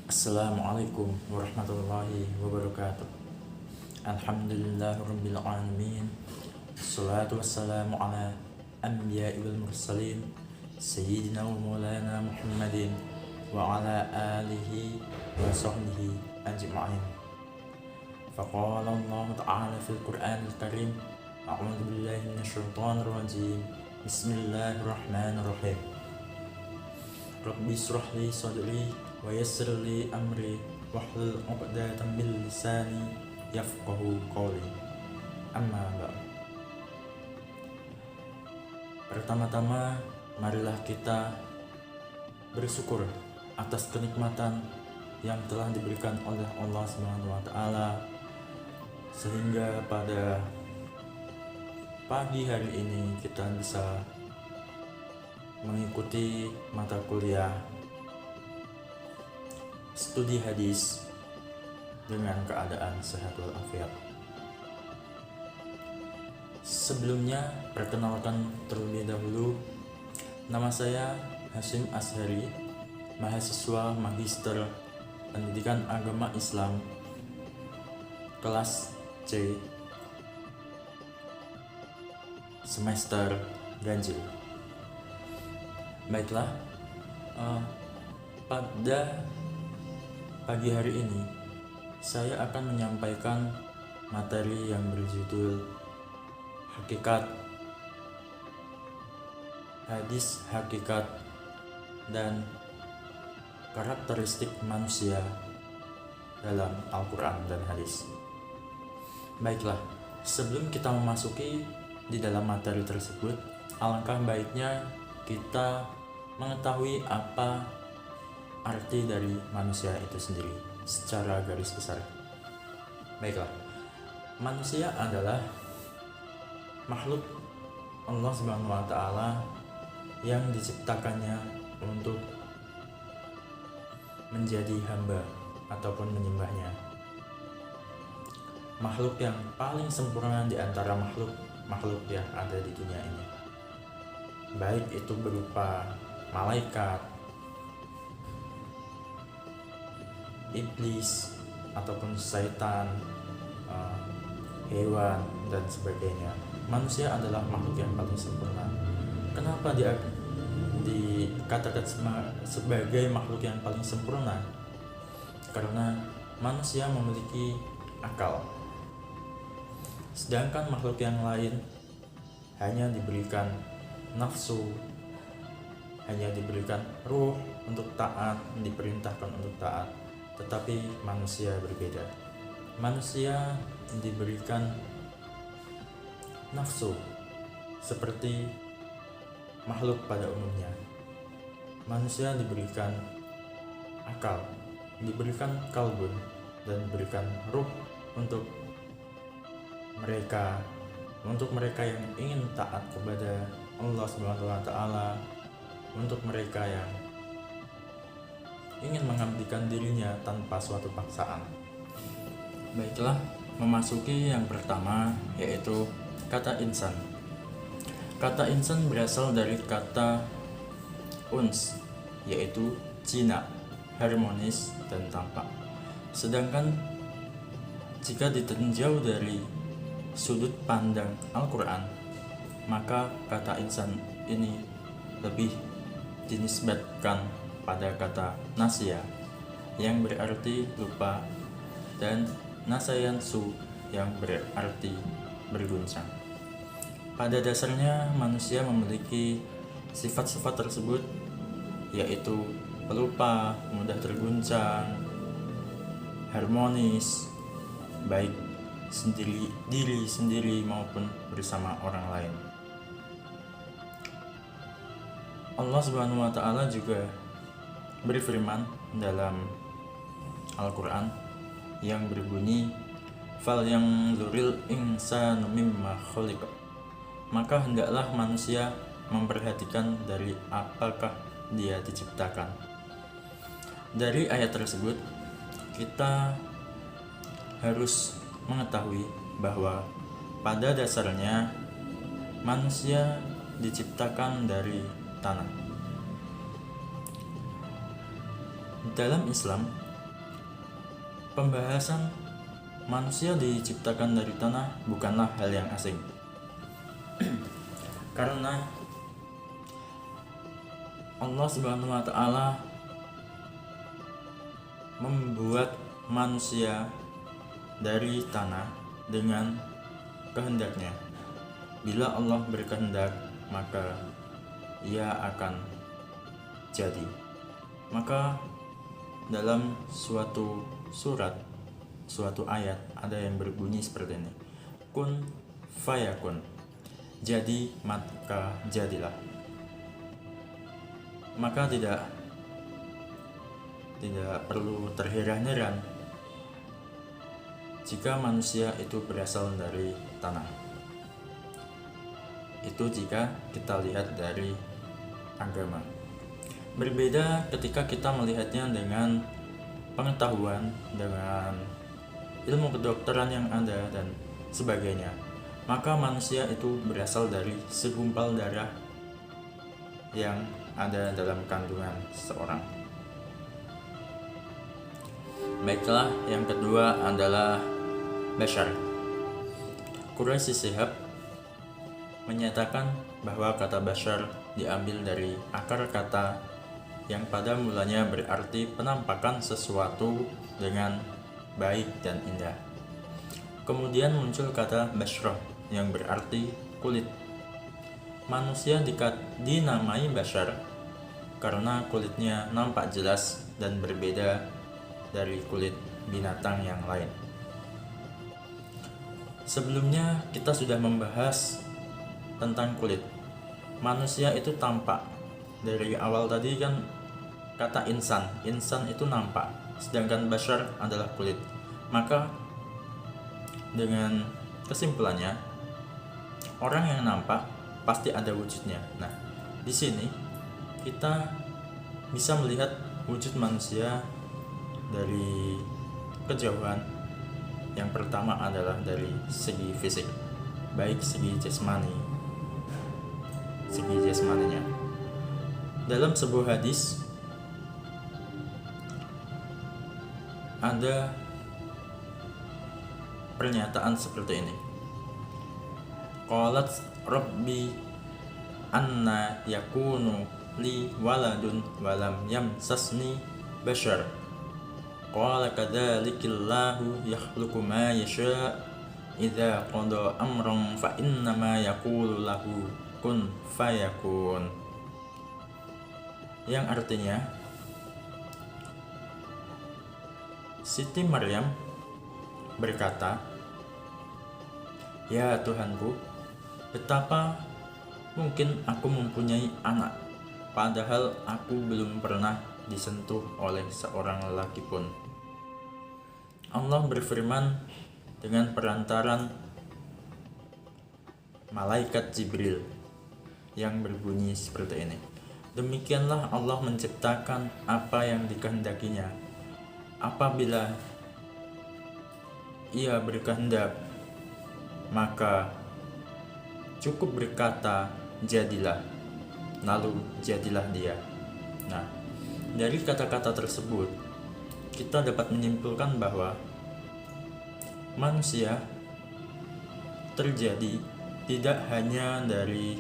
Assalamualaikum warahmatullahi wabarakatuh. Alhamdulillahirabbil alamin. Wassalatu wassalamu ala anbiya'i wal mursalin sayyidina wa maulana Muhammadin wa ala alihi wa sahbihi ajma'in. Faqala Allah ta'ala fil Qur'anil Karim, a'udzu billahi minasyaitonir rajim. Bismillahirrahmanirrahim. Rabbi ishrah li sadri wa yassir li amri wahlul 'uqdatam min lisani yafqahu qawli. Amma ba'd. Pertama-tama, marilah kita bersyukur atas kenikmatan yang telah diberikan oleh Allah Subhanahu wa taala sehingga pada pagi hari ini kita bisa mengikuti mata kuliah studi hadis dengan keadaan sehat walafiat. Sebelumnya, perkenalkan terlebih dahulu, nama saya Hasyim Ashari, mahasiswa Magister Pendidikan Agama Islam kelas C semester ganjil. Baiklah, pada pagi hari ini saya akan menyampaikan materi yang berjudul Hakikat Hadis, Hakikat dan Karakteristik Manusia dalam Al-Quran dan Hadis. Baiklah, sebelum kita memasuki di dalam materi tersebut, alangkah baiknya kita mengetahui apa arti dari manusia itu sendiri secara garis besar. Baiklah, manusia adalah makhluk Allah Subhanahu wa taala yang diciptakannya untuk menjadi hamba ataupun menyembahnya. Makhluk yang paling sempurna di antara makhluk yang ada di dunia ini, baik itu berupa malaikat, iblis ataupun syaitan, hewan dan sebagainya. Manusia adalah makhluk yang paling sempurna. Kenapa dia dikatakan sebagai makhluk yang paling sempurna? Karena manusia memiliki akal, sedangkan makhluk yang lain hanya diberikan nafsu, hanya diberikan ruh untuk taat, diperintahkan untuk taat. Tetapi manusia berbeda. Manusia diberikan nafsu seperti makhluk pada umumnya. Manusia diberikan akal, diberikan kalbun, dan diberikan ruh untuk mereka yang ingin taat kepada Allah Subhanahu wa taala, untuk mereka yang ingin mengabdikan dirinya tanpa suatu paksaan. Baiklah, memasuki yang pertama, yaitu kata insan. Kata insan berasal dari kata uns, yaitu jinak, harmonis, dan tampak. Sedangkan jika ditinjau dari sudut pandang Al-Quran, maka kata insan ini lebih dinisbatkan pada kata nasya yang berarti lupa dan nasayansu yang berarti berguncang. Pada dasarnya manusia memiliki sifat-sifat tersebut, yaitu pelupa, mudah terguncang, harmonis, baik diri sendiri maupun bersama orang lain. Allah Subhanahu wa taala juga berfirman dalam Al-Quran yang berbunyi, "Fal yang zuril insanu mimma khuliqa." Maka hendaklah manusia memperhatikan dari apakah dia diciptakan. Dari ayat tersebut kita harus mengetahui bahwa pada dasarnya manusia diciptakan dari tanah. Dalam Islam, Pembahasan manusia diciptakan dari tanah bukanlah hal yang asing. Karena Allah Subhanahu wa taala membuat manusia dari tanah dengan kehendaknya. Bila Allah berkehendak, maka ia akan jadi. Maka dalam suatu surat, suatu ayat ada yang berbunyi seperti ini. Kun fayakun. Jadi maka jadilah. Maka tidak perlu terheran-heran jika manusia itu berasal dari tanah. Itu jika kita lihat dari agama. Berbeda ketika kita melihatnya dengan pengetahuan, dengan ilmu kedokteran yang ada dan sebagainya. Maka manusia itu berasal dari segumpal darah yang ada dalam kandungan seseorang. Baiklah, yang kedua adalah Bashar. Quraisy Shihab menyatakan bahwa kata Bashar diambil dari akar kata yang pada mulanya berarti penampakan sesuatu dengan baik dan indah. Kemudian muncul kata Bashrah yang berarti kulit. Manusia dinamai Bashar karena kulitnya nampak jelas dan berbeda dari kulit binatang yang lain. Sebelumnya kita sudah membahas tentang kulit. Manusia itu tampak. Dari awal tadi kan kata insan itu nampak, sedangkan Bashar adalah kulit. Maka dengan kesimpulannya, orang yang nampak pasti ada wujudnya. Nah, di sini kita bisa melihat wujud manusia dari kejauhan. Yang pertama adalah dari segi fisik, baik segi jasmaninya. Dalam sebuah hadis ada pernyataan seperti ini. Qalat Rabbi anna yakunu li waladun walam yamsasni bashar. Qala kadzalikillahu yakhluqu ma yasha' idza qada amran fa innama yaqulu lahu kun fayakun. Yang artinya, Siti Maryam berkata, "Ya Tuhanku, betapa mungkin aku mempunyai anak, padahal aku belum pernah disentuh oleh seorang lelaki pun." Allah berfirman dengan perantaran malaikat Jibril yang berbunyi seperti ini. Demikianlah Allah menciptakan apa yang dikehendakinya. Apabila ia berkehendak, maka cukup berkata jadilah, lalu jadilah dia. Nah, dari kata-kata tersebut kita dapat menyimpulkan bahwa manusia terjadi tidak hanya dari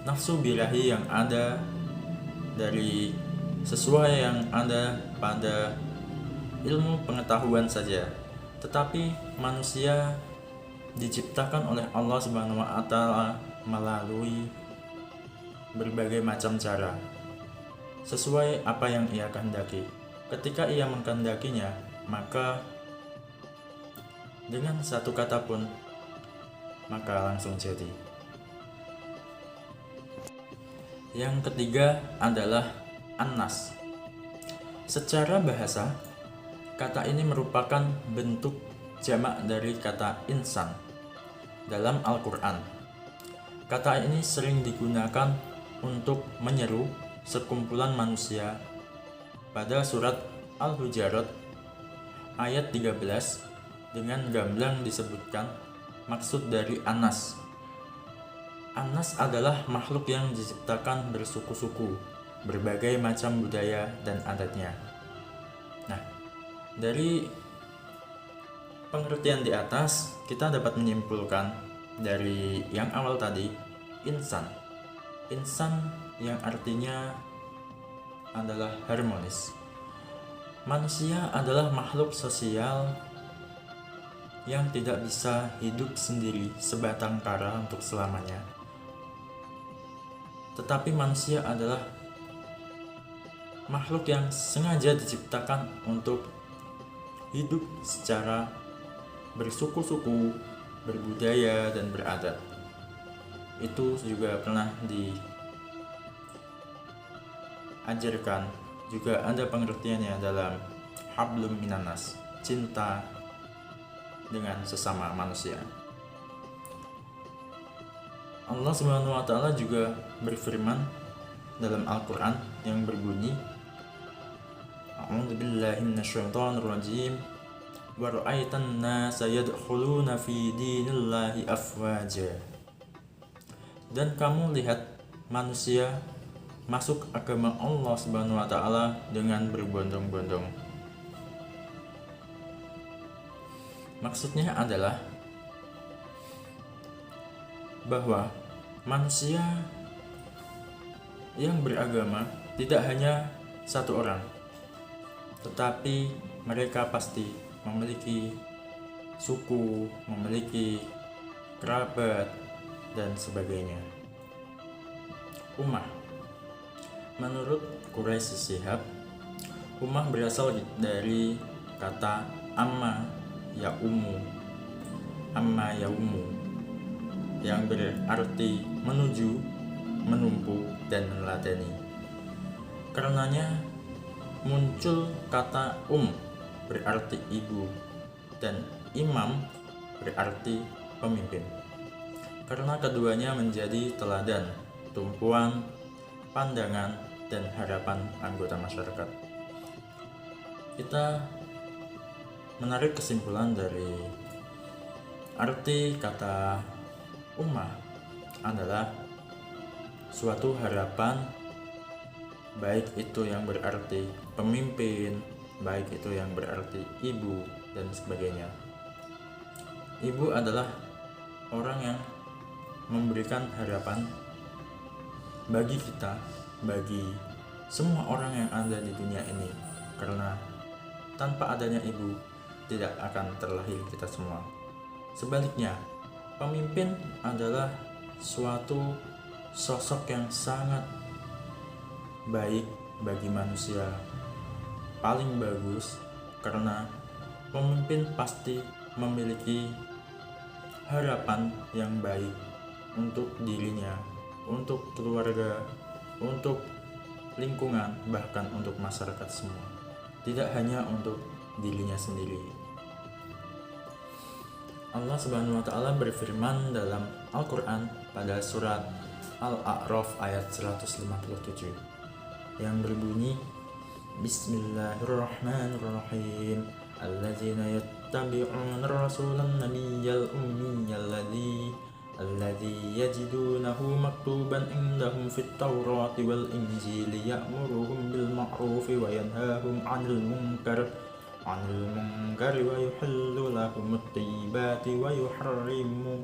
nafsu birahi yang ada, dari sesuai yang ada pada ilmu pengetahuan saja, tetapi manusia diciptakan oleh Allah Subhanahu wa taala melalui berbagai macam cara sesuai apa yang ia kehendaki. Ketika ia mengkehendakinya, maka dengan satu kata pun maka langsung jadi. Yang ketiga adalah An-Nas. Secara bahasa, kata ini merupakan bentuk jamak dari kata insan dalam Al-Quran. Kata ini sering digunakan untuk menyeru sekumpulan manusia pada surat Al-Hujarat ayat 13 dengan gamblang disebutkan maksud dari An-Nas. An-Nas adalah makhluk yang diciptakan bersuku-suku, berbagai macam budaya dan adatnya. Nah, dari pengertian di atas, kita dapat menyimpulkan dari yang awal tadi, insan. Insan yang artinya adalah harmonis. Manusia adalah makhluk sosial yang tidak bisa hidup sendiri sebatang kara untuk selamanya. Tetapi manusia adalah makhluk yang sengaja diciptakan untuk hidup secara bersuku-suku, berbudaya, dan beradat. Itu juga pernah diajarkan, juga ada pengertiannya dalam hablum minanas, cinta dengan sesama manusia. Allah Subhanahu wa taala juga berfirman dalam Al-Qur'an yang berbunyi, A'udzubillahi minasyaitonir rajim. Wa ra'aitan nasa yadkhuluna fi dinillahi afwaja. Dan kamu lihat manusia masuk agama Allah Subhanahu wa taala dengan berbondong-bondong. Maksudnya adalah bahwa manusia yang beragama tidak hanya satu orang, tetapi mereka pasti memiliki suku, memiliki kerabat, dan sebagainya. Ummah. Menurut Quraisy Shihab, ummah berasal dari kata amma ya ummu, yang berarti menuju, menumpuk, dan meneladani. Karenanya muncul kata berarti ibu, dan imam berarti pemimpin. Karena keduanya menjadi teladan, tumpuan, pandangan, dan harapan anggota masyarakat. Kita menarik kesimpulan dari arti kata ummah adalah suatu harapan, baik itu yang berarti pemimpin, baik itu yang berarti ibu, dan sebagainya. Ibu adalah orang yang memberikan harapan bagi kita, bagi semua orang yang ada di dunia ini, karena tanpa adanya ibu tidak akan terlahir kita semua. Sebaliknya, pemimpin adalah suatu sosok yang sangat baik bagi manusia, paling bagus, karena pemimpin pasti memiliki harapan yang baik untuk dirinya, untuk keluarga, untuk lingkungan, bahkan untuk masyarakat semua, tidak hanya untuk dirinya sendiri. Allah Subhanahu wa taala berfirman dalam Al-Qur'an pada surat Al-A'raf ayat 157 yang berbunyi, Bismillahirrahmanirrahim. Alladzina yattabi'una ar-rasulan nabiyyal ummiyal alladzi yajidunahu maktuban indahum fit tawrati wal injili ya'muruhum bil ma'rufi wa yanhahum 'anil munkar wa yuhillu lahum at-tayyibati wa yuharrimu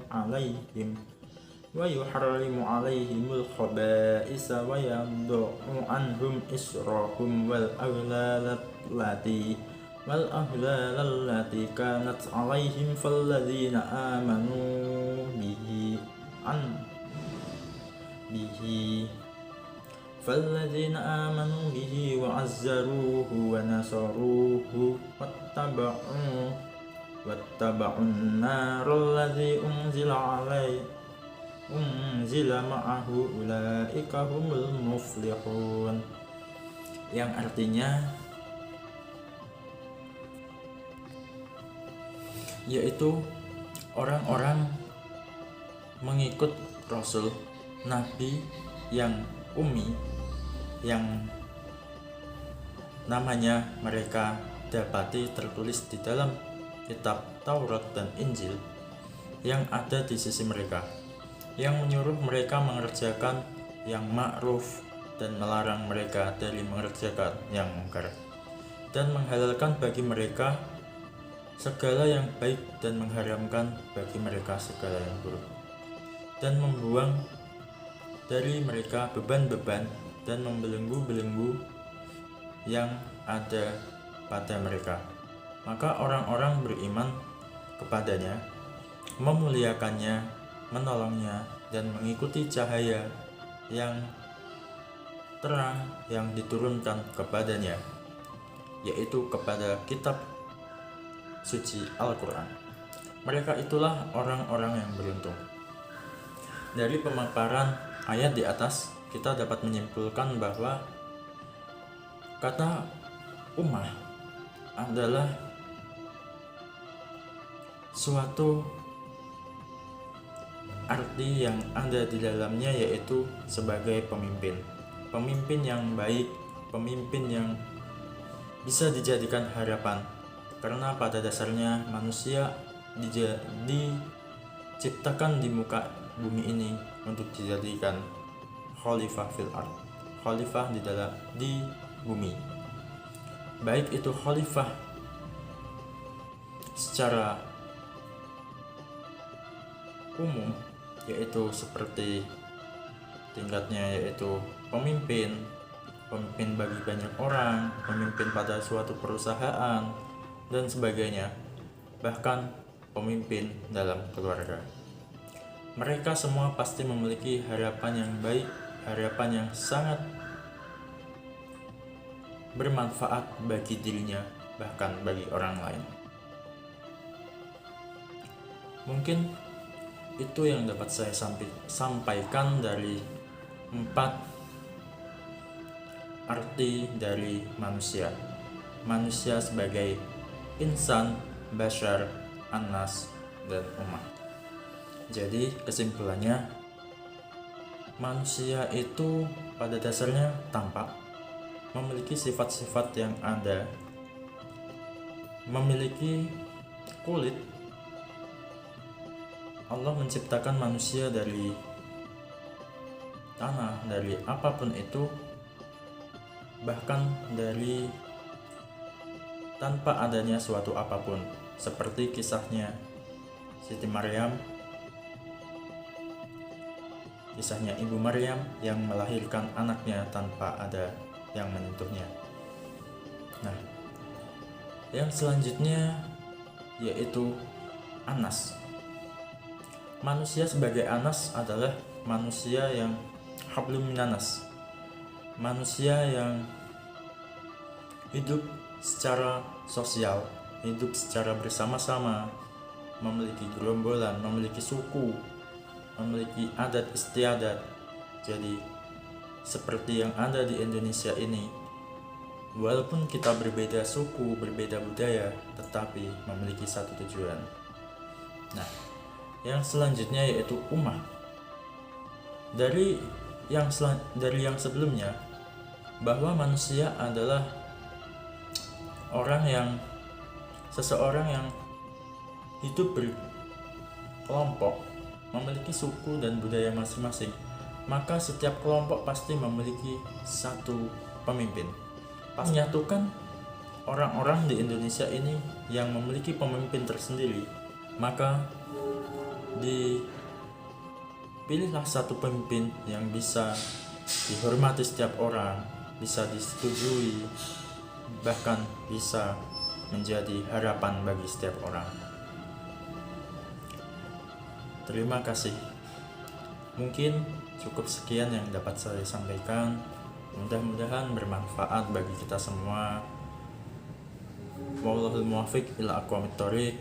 'alaihimul khaba'isa wa yad'u 'anhum israhum wal aghlal allati kanat 'alaihim falladzina amanu bihi wa 'azzaruhu wa nasaruhu wattaba'un naral ladzi unzila ma'ahu ulaika humul muflihun, yang artinya yaitu orang-orang mengikut Rasul Nabi yang ummi, yang namanya mereka dapati tertulis di dalam kitab Taurat dan Injil yang ada di sisi mereka, yang menyuruh mereka mengerjakan yang ma'ruf dan melarang mereka dari mengerjakan yang mungkar, dan menghalalkan bagi mereka segala yang baik dan mengharamkan bagi mereka segala yang buruk, dan membuang dari mereka beban-beban dan membelenggu-belenggu yang ada pada mereka. Maka orang-orang beriman kepadanya, memuliakannya, menolongnya, dan mengikuti cahaya yang terang yang diturunkan kepadanya, yaitu kepada kitab suci Al-Quran. Mereka itulah orang-orang yang beruntung. Dari pemaparan ayat di atas, kita dapat menyimpulkan bahwa kata ummah adalah suatu arti yang ada di dalamnya, yaitu sebagai pemimpin. Pemimpin yang baik, pemimpin yang bisa dijadikan harapan. Karena pada dasarnya manusia diciptakan di muka bumi ini untuk dijadikan khalifah fil ard, khalifah di bumi. Baik itu khalifah secara umum, yaitu seperti tingkatnya, yaitu pemimpin bagi banyak orang, pemimpin pada suatu perusahaan dan sebagainya, bahkan pemimpin dalam keluarga. Mereka semua pasti memiliki harapan yang baik, harapan yang sangat bermanfaat bagi dirinya, bahkan bagi orang lain. Mungkin itu yang dapat saya sampaikan dari 4 arti dari manusia. Manusia sebagai insan, bashar, anas, dan ummah. Jadi kesimpulannya, manusia itu pada dasarnya tampak, memiliki sifat-sifat yang ada, memiliki kulit. Allah menciptakan manusia dari tanah, dari apapun itu, bahkan dari tanpa adanya suatu apapun, seperti kisahnya Siti Maryam, kisahnya Ibu Maryam yang melahirkan anaknya tanpa ada yang menyentuhnya. Nah, yang selanjutnya yaitu anas. Manusia sebagai anas adalah manusia yang hablum minanas, manusia yang hidup secara sosial, hidup secara bersama-sama, memiliki gerombolan, memiliki suku, memiliki adat istiadat. Jadi seperti yang ada di Indonesia ini, walaupun kita berbeda suku, berbeda budaya, tetapi memiliki satu tujuan. Nah, yang selanjutnya yaitu ummah. Dari yang sebelumnya, bahwa manusia adalah seseorang yang hidup berkelompok, memiliki suku dan budaya masing-masing, maka setiap kelompok pasti memiliki satu pemimpin. Menyatukan orang-orang di Indonesia ini yang memiliki pemimpin tersendiri, maka dipilihlah satu pemimpin yang bisa dihormati setiap orang, bisa disetujui, bahkan bisa menjadi harapan bagi setiap orang. Terima kasih. Mungkin cukup sekian yang dapat saya sampaikan. Mudah-mudahan bermanfaat bagi kita semua. Wallahul muwaffiq ila aqwamit thoriq.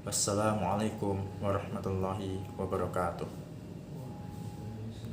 Wassalamualaikum warahmatullahi wabarakatuh.